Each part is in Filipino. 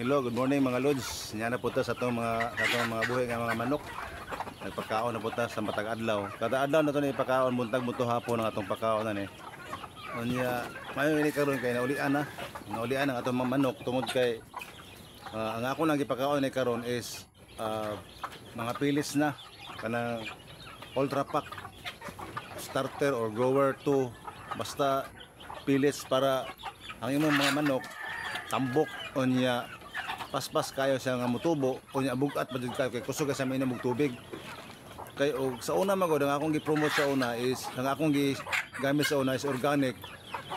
Hello, good morning mga lods. Nya na punta sa itong mga buhay ng mga manok. Nagpakaon na punta sa matag adlaw. Kada adlaw na ito na ipakaon, buntag bunto hapon ang atong pakaon na ni. Unya, mayo ini karon kay naulian na. Naulian ang atong mga manok tungod kay ang ako nang ipakaon ni karon is mga pilis na kanang ultra pack starter or grower 2, basta pilis para ang imong mga manok tambok unya paspas kayo siya nga mutubo unya bugat pa jud kayo kay kusog sa minom og tubig kay og sa una magod ang akong gi-promote sa una is ang akong gamit sa una is organic.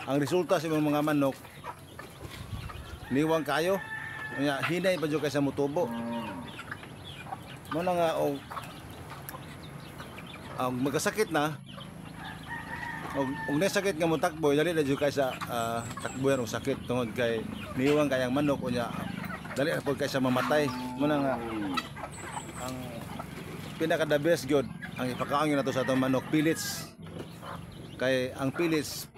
Ang resulta sa mga manok niwang kayo unya hinay pa jud kay sa mutubo mo na nga og magkasakit na og sakit nga mo takbo dali na jud kay sa takboyan og sakit tungod kay niwang kayang manok unya dali na po kay sa mamatay mo na nga ang pinaka the best gyud ang ipakaon nato sa atong manok pellets kay ang pellets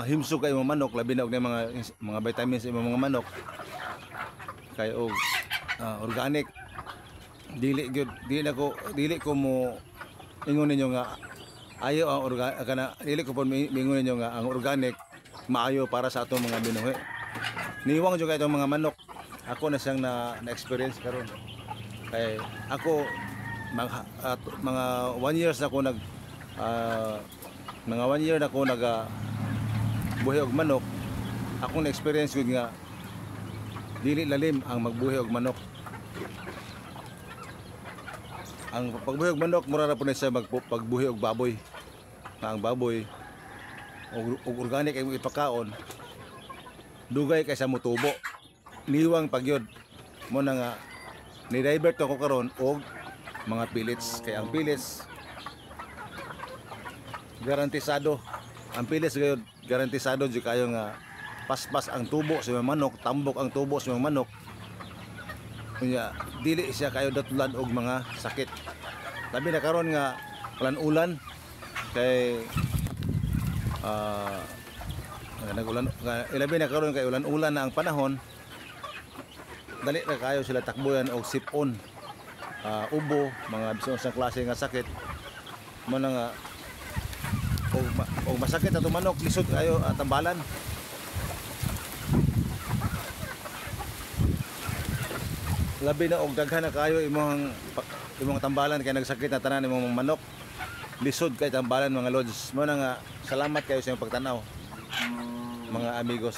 himsog kay mga manok labi na og mga vitamins sa mga manok kay og organic dili gyud dili ko mo ingon ninyo nga ayo ang organic kana dili ko po mingon ninyo nga ang organic maayo para sa atong mga binuhi. Niwang jud kay itong mga manok. Ako na siyang na-experience karon. Kay ako mga 1 years na ako mga 1 year na ako buhi og manok. Ako na-experience gud nga dili lalim ang magbuhi og manok. Ang pagbuhi og manok mura ra po na siya pagbuhi og baboy. Ang baboy og organic ay ipakaon dugay kaysa mutubo niwang pagyod mo na nga ni-divert ako karon og mga pellets kay ang pellets garantisado ang pellets gayud garantisado jud kayo nga paspas ang tubo sa mga manok tambok ang tubo sa mga manok kunya dili siya kayo datulan og mga sakit labi na karon nga ulan kay nagulan ilabi na karon kay ulan na ang panahon dali na kayo sila takboyan og sipon ubo mga bisan sa klase nga sakit mo na nga og masakit ato manok lisod kayo tambalan labi na og daghan na kayo imong tambalan kay nagsakit na tanan imong manok lisod kay tambalan mga lods mo na nga salamat kayo sa inyong pagtanaw mga amigos.